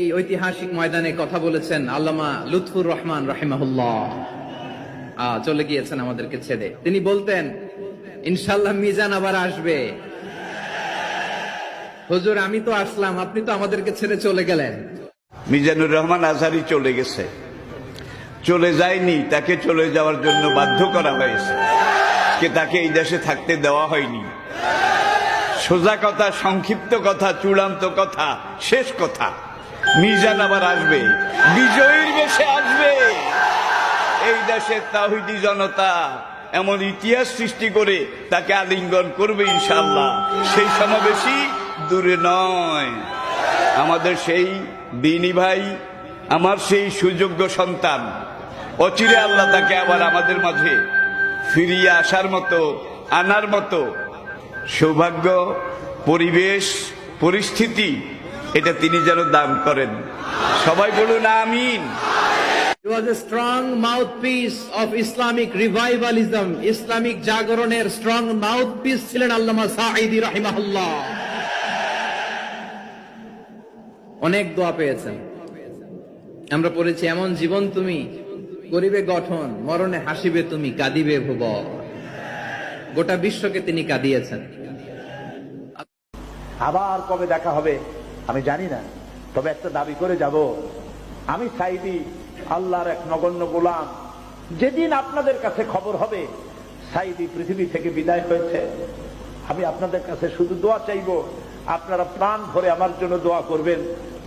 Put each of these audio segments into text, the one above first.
এই ঐতিহাসিক ময়দানে কথা বলেছেন আল্লামা লুৎফুর রহমান রাহিমাহুল্লাহ। চলে গিয়েছেন আমাদেরকে ছেড়ে। তিনি বলতেন, ইনশাআল্লাহ মিজান আবার আসবে। হুজুর, আমি তো আসলাম, আপনি তো আমাদেরকে ছেড়ে চলে গেলেন। মিজানুর রহমান আজহারি চলে গেছে, চলে যায়নি, তাকে চলে যাওয়ার জন্য বাধ্য করা হয়েছে, তাকে এই দেশে থাকতে দেওয়া হয়নি। সোজা কথা, সংক্ষিপ্ত কথা, চূড়ান্ত কথা, শেষ কথা, মিজান আবার আসবে, বিজয়ীর বেশে আসবে। এই দেশের তাওহীদি জনতা এমন ইতিহাস সৃষ্টি করে তাকে আলিঙ্গন করবে ইনশাআল্লাহ। সেই সমাবেশই দূরে নয়। আমাদের সেই বিনি ভাই, আমার সেই সুযোগ্য সন্তান, অচিরে আল্লাহ তাকে আবার আমাদের মাঝে ফিরিয়ে আসার মতো, আনার মতো সৌভাগ্য, পরিবেশ, পরিস্থিতি এটা তিনি যেন দান করেন। সবাই বলুন আমিন। He was a strong mouthpiece of Islamic revivalism. Islamic জাগরণের স্ট্রং মাউথপিস ছিলেন আল্লামা সাঈদী রাহিমাহুল্লাহ। অনেক দোয়া পেয়েছেন। আমরা পড়েছি, এমন জীবন তুমি করিবে গঠন, মরণে হাসিবে তুমি, কাঁদিবে ভুবন। গোটা বিশ্বকে তিনি কাঁদিয়েছেন। আবার কবে দেখা হবে আমি জানি না, তবে একটা দাবি করে যাব, আমি সাঈদী আল্লাহর এক নগণ্য গোলাম। যেদিন আপনাদের কাছে খবর হবে সাঈদী পৃথিবী থেকে বিদায় হয়েছে, আমি আপনাদের কাছে শুধু দোয়া চাইব, আপনারা প্রাণ ভরে আমার জন্য দোয়া করবেন।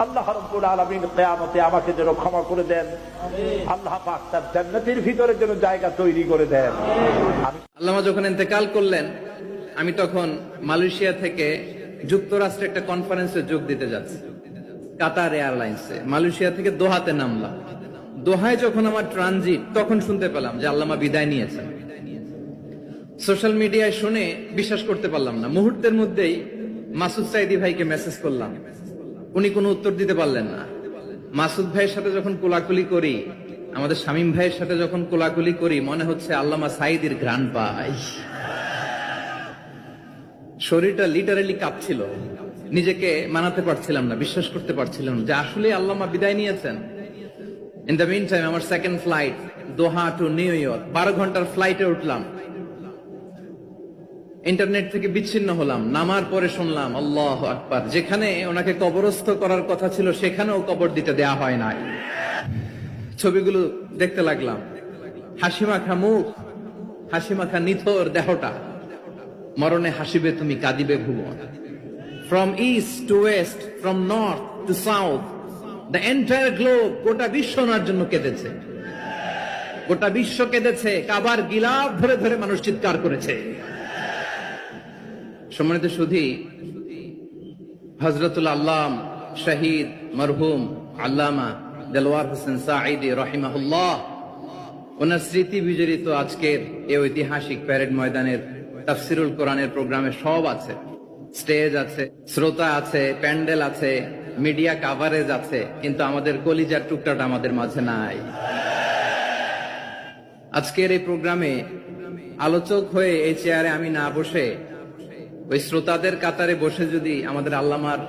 আল্লাহ রাব্বুল আলামিন কিয়ামতে আমাকে যেন ক্ষমা করে দেন, আল্লাহ পাক তার জান্নাতের ভিতরে যেন জায়গা তৈরি করে দেন। আল্লামা যখন ইন্তেকাল করলেন, আমি তখন মালয়েশিয়া থেকে যুক্তরাষ্ট্রে একটা কনফারেন্সে যোগ দিতে যাচ্ছি, কাতার এয়ারলাইন্সে। মালয়েশিয়া থেকে দোহাতে নামলাম। দোহায় যখন আমার ট্রানজিট, তখন শুনতে পেলাম যে আল্লামা বিদায় নিয়েছেন। সোশ্যাল মিডিয়ায় শুনে বিশ্বাস করতে পারলাম না। মুহূর্তের মধ্যেই মাসুদ সাঈদী ভাইকে মেসেজ করলাম, উনি কোনো উত্তর দিতে পারলেন না। মাসুদ ভাইয়ের সাথে যখন কোলাকুলি করি, আমাদের শামীম ভাইয়ের সাথে যখন কোলাকুলি করি, মনে হচ্ছে আল্লামা সাঈদীর ঘ্রাণ পাই। শরীরটা লিটারালি কাঁপছিল, নিজেকে মানাতে পারছিলাম না, বিশ্বাস করতে পারছিলাম যে আসলে আল্লামা বিদায় নিয়েছেন। ইন দ্য মিন টাইম আমার সেকেন্ড ফ্লাইট, দোহা টু নিউ ইয়র্ক, 12 ঘন্টার ফ্লাইটে উঠলাম। ইন্টারনেট থেকে বিচ্ছিন্ন হলাম। নামার পরে শুনলাম আল্লাহু আকবার, যেখানে ওনাকে কবরস্থ করার কথা ছিল সেখানেও কবর দিতে দেয়া হয় নাই। ছবিগুলো দেখতে লাগলাম, হাসিমাখা মুখ, হাসিমাখা নিথর দেহটা, মরণে হাসিবে তুমি, কাঁদিবে ভুবন। From east to west, from north to south, the entire globe, গোটা বিশ্ব ওনার জন্য কেঁদেছে। গোটা বিশ্ব কেঁদেছে, কাবার গিলাফ ধরে ধরে মানুষ চিৎকার করেছে। সম্মানিত সুধী, হযরতুল আল্লাম শহীদ মরহুম আল্লামা দেলওয়ার হোসেন সাঈদী রাহিমাহুল্লাহ, ওনার স্মৃতি বিজড়িত আজকের এই ঐতিহাসিক প্যারেড ময়দানের তাফসিরুল কোরআনের প্রোগ্রামে সব আছে। স্টেজ আছে, শ্রোতা আছে, প্যান্ডেল আছে, মিডিয়া কাভারেজ আছে, কিন্তু আমাদের কলিজার টুকটাটা আমাদের মাঝে নাই। আজকের এই প্রোগ্রামে আলোচক হয়ে এই চেয়ারে আমি না বসে, ওই শ্রোতাদের কাতারে বসে যদি আমাদের আল্লামার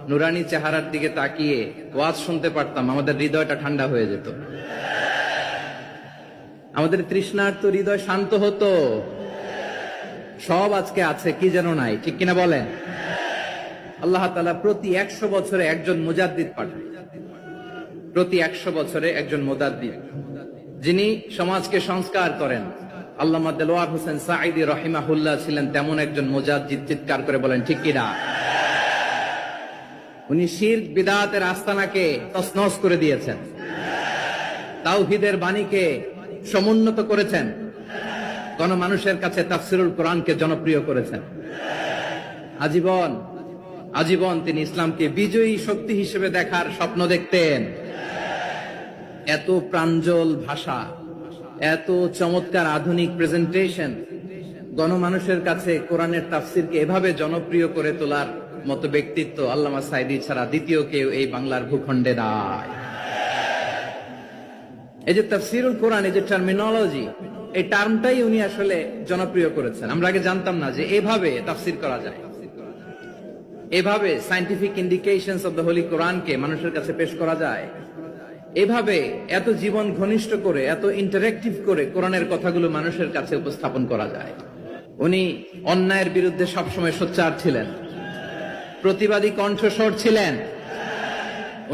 নুরানি চেহারার দিকে তাকিয়ে ওয়াজ শুনতে পারতাম, আমাদের হৃদয়টা ঠান্ডা হয়ে যেত, আমাদের তৃষ্ণার্ত হৃদয় শান্ত হতো। সব আজকে আছে, কি যেন নাই, ঠিক কিনা বলেন? আল্লাহ তাআলা প্রতি 100 বছরে একজন মুজাদ্দিদ পাঠান, প্রতি 100 বছরে একজন মুজাদ্দিদ, যিনি সমাজকে সংস্কার করেন। আল্লামা দেলওয়ার হোসেন সাঈদী রাহিমাহুল্লাহ ছিলেন তেমন একজন মুজাদ্দিদ। চিৎকার করে বলেন ঠিক কিনা? উনি শিরক বিদআতের আস্তানাকে তছনছ করে দিয়েছেন, তাওহীদের বাণীকে সমুন্নত করেছেন, গণমানুষের কাছে তাফসিরুল কোরআনকে জনপ্রিয় করেছেন। আজীবন আজীবন তিনি ইসলামকে বিজয়ী শক্তি হিসেবে দেখার স্বপ্ন দেখতেন। এত প্রাঞ্জল ভাষা, এত চমৎকার আধুনিক প্রেজেন্টেশন, গণমানুষের কাছে কোরআনের তাফসিরকে এভাবে জনপ্রিয় করে তোলার মতো ব্যক্তিত্ব আল্লামা সাঈদী ছাড়া দ্বিতীয় কেউ এই বাংলার ভূখণ্ডে নাই। এই যে তাফসিরুল কোরআন, এই যে টার্মিনোলজি, এই টার্মটাই উনি আসলে জনপ্রিয় করেছেন। আমরা আগে জানতাম না যে এভাবে তাফসির করা যায়। এভাবে scientific indications of the Holi কোরআনকে মানুষের কাছে পেশ করা যায়? এভাবে এত জীবন ঘনিষ্ঠ করে, এত ইন্টারেক্টিভ করে কোরআনের কথাগুলো মানুষের কাছে উপস্থাপন করা যায়? উনি অন্যায়ের বিরুদ্ধে সবসময় সোচ্চার ছিলেন, প্রতিবাদী কণ্ঠস্বর ছিলেন।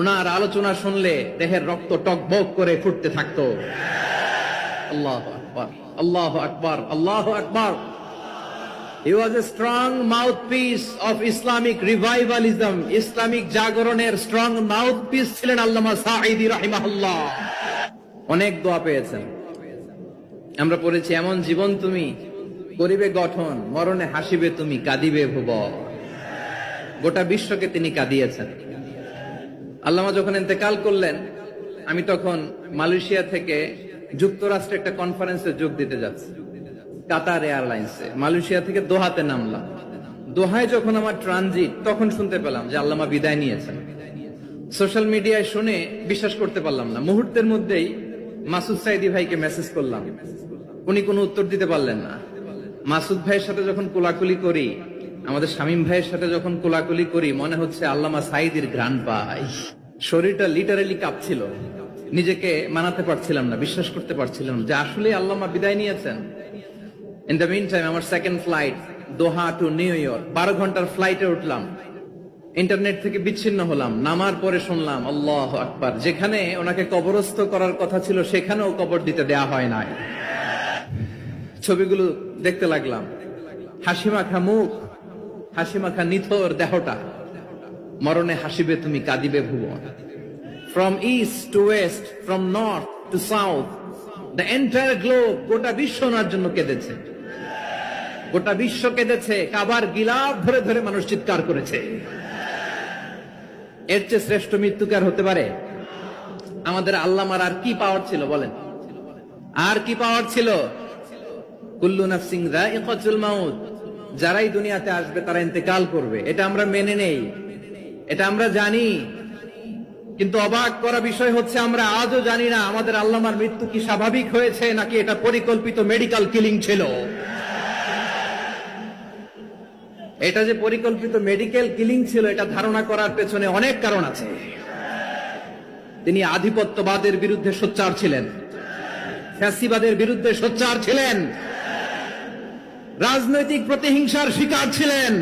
ওনার আলোচনা শুনলে দেহের রক্ত টকবক করে ফুটতে থাকতো। আল্লাহু আকবার, আল্লাহু আকবার, আল্লাহু আকবার। He was a strong mouthpiece of Islamic revivalism. Islamic জাগরণের স্ট্রং মাউথপিস ছিলেন আল্লামা সাঈদী রাহিমাহুল্লাহ। অনেক দোয়া পেয়েছেন। আমরা পড়েছি, এমন জীবন তুমি করিবে গঠন, মরণে হাসিবে তুমি, কাঁদিবে ভুবন। গোটা বিশ্বকে তিনি কাঁদিয়েছেন। আল্লামা যখন ইন্তেকাল করলেন, আমি তখন মালয়েশিয়া থেকে যুক্তরাষ্ট্রে একটা কনফারেন্সে যোগ দিতে যাচ্ছি, কাতার এয়ারলাইন্সে। মালয়েশিয়া থেকে দোহাতে নামলাম। দোহায় যখন আমার ট্রানজিট, তখন শুনতে পেলাম যে আল্লামা বিদায় নিয়েছেন। সোশ্যাল মিডিয়ায় শুনে বিশ্বাস করতে পারলাম না। মুহূর্তের মধ্যেই মাসুদ সাইদি ভাইকে মেসেজ করলাম, উনি কোনো উত্তর দিতে পারলেন না। মাসুদ ভাইয়ের সাথে যখন কোলাকুলি করি, আমাদের শামীম ভাইয়ের সাথে যখন কোলাকুলি করি, মনে হচ্ছে আল্লামা সাইদির ঘ্রাণ পাই। শরীরটা লিটারালি কাঁপছিল, নিজেকে মানাতে পারছিলাম না, বিশ্বাস করতে পারছিলাম যে আসলে আল্লামা বিদায় নিয়েছেন। ইন দ্য মিন টাইম আমার সেকেন্ড ফ্লাইট দোহা টু নিউ ইয়র্ক, 12 ঘন্টার ফ্লাইটে উঠলাম। ইন্টারনেট থেকে বিচ্ছিন্ন হলাম। নামার পরে শুনলাম আল্লাহু আকবার, যেখানে ওনাকে কবরস্থ করার কথা ছিল সেখানেও কবর দিতে দেয়া হয় নাই। ছবিগুলো দেখতে লাগলাম, হাসিমাখা মুখ, হাসিমাখা নিথর দেহটা, মরণে হাসিবে তুমি, কাঁদিবে ভুবন। From east to west, from north to south, the entire globe, গোটা বিশ্ব ওনার জন্য কেঁদেছে। গোটা বিশ্ব কেঁদেছে, কাবার গিলাফ ধরে ধরে মানুষ চিৎকার করেছে। এর চেয়ে শ্রেষ্ঠ মৃত্যুকার হতে পারে? আমাদের আল্লামার আর কি পাওয়ার ছিল বলেন? আর কি পাওয়ার ছিল? কুল্লু নাফসিন যায়িকাতুল মাউত, যারাই দুনিয়াতে আসবে তারা ইন্তেকাল করবে, এটা আমরা মেনে নেই, এটা আমরা জানি। কিন্তু অবাক করা বিষয় হচ্ছে, আমরা আজও জানি না আমাদের আল্লামার মৃত্যু কি স্বাভাবিক হয়েছে নাকি এটা পরিকল্পিত মেডিকেল কিলিং ছিল। এটা যে পরিকল্পিত মেডিকেল কিলিং ছিল, এটা ধারণা করার পেছনে অনেক কারণ আছে। তিনি আধিপত্যবাদের বিরুদ্ধে সোচ্চার ছিলেন, ফ্যাসিবাদের বিরুদ্ধে সোচ্চার ছিলেন, রাজনৈতিক প্রতিহিংসার শিকার ছিলেন।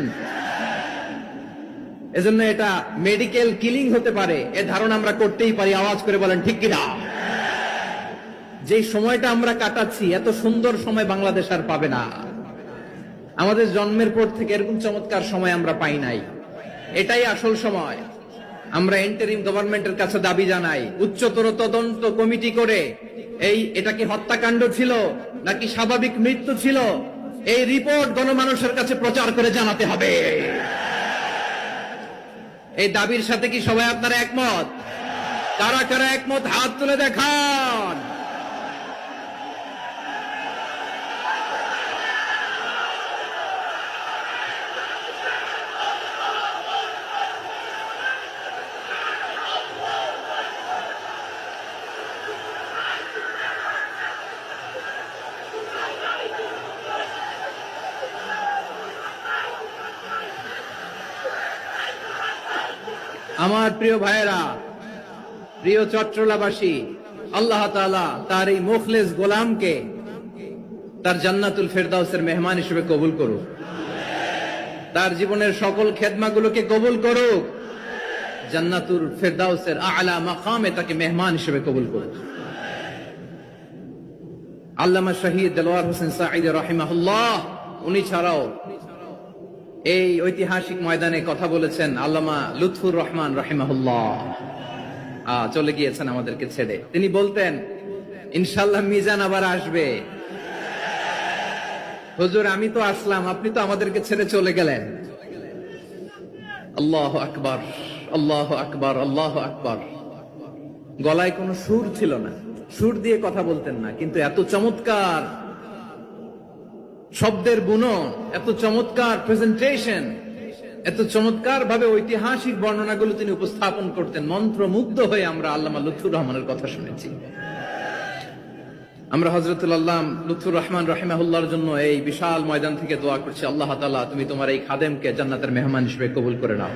এজন্য এটা মেডিকেল কিলিং হতে পারে, এ ধারণা আমরা করতেই পারি। আওয়াজ করে বলেন ঠিক কিনা? যে সময়টা আমরা কাটাচ্ছি, এত সুন্দর সময় বাংলাদেশ আর পাবে না। আমাদের জন্মের পর থেকে এরকম চমৎকার সময় আমরা পাই নাই। এটাই আসল সময়। আমরা ইন্টারিম গভর্নমেন্টের কাছে দাবি জানাই, উচ্চতর তদন্ত কমিটি করে এটা কি হত্যাকাণ্ড ছিল নাকি স্বাভাবিক মৃত্যু ছিল, এই রিপোর্ট গণমানুষের কাছে প্রচার করে জানাতে হবে। এই দাবির সাথে কি সবাই আপনারা একমত? কারা কারা একমত হাত তুলে দেখান। আমার প্রিয় ভাইয়েরা, প্রিয় চট্টলাবাসী, আল্লাহ তাআলা তার এই মুখলেস গোলামকে তার জান্নাতুল ফেরদাউসের মেহমান হিসেবে কবুল করুক। তার জীবনের সকল খেদমাগুলোকে কবুল করুক। জান্নাতুল ফেরদাউসের আলা মাকামে তাকে মেহমান হিসেবে কবুল করুক। আল্লামা শহীদ দেলোয়ার হোসেন সাঈদী রাহিমাহুল্লাহ, উনি ছাড়াও এই ঐতিহাসিক ময়দানে কথা বলেছেন আল্লামা লুৎফুর রহমান রাহিমাহুল্লাহ। চলে গিয়েছেন আমাদেরকে ছেড়ে। তিনি বলতেন, ইনশাআল্লাহ মিজান আবার আসবে। হুজুর, আমি তো আসলাম, আপনি তো আমাদেরকে ছেড়ে চলে গেলেন। আল্লাহু আকবার, আল্লাহু আকবার, আল্লাহু আকবার। গলায় কোনো সুর ছিল না, সুর দিয়ে কথা বলতেন না, কিন্তু এত চমৎকার শব্দের বুনন, এত চমৎকার প্রেজেন্টেশন, এত চমৎকার ভাবে ঐতিহাসিক বর্ণনাগুলো তিনি উপস্থাপন করতেন। মন্ত্রমুগ্ধ হয়ে আমরা আল্লামা লুৎফুর রহমানের কথা শুনেছি। আমরা হযরতুল আল্লাহ লুৎফুর রহমান রাহিমাহুল্লাহর জন্য এই বিশাল ময়দান থেকে দোয়া করছি, আল্লাহ তাআলা তুমি তোমার এই খাদেমকে জান্নাতের মেহমান হিসেবে কবুল করে নাও।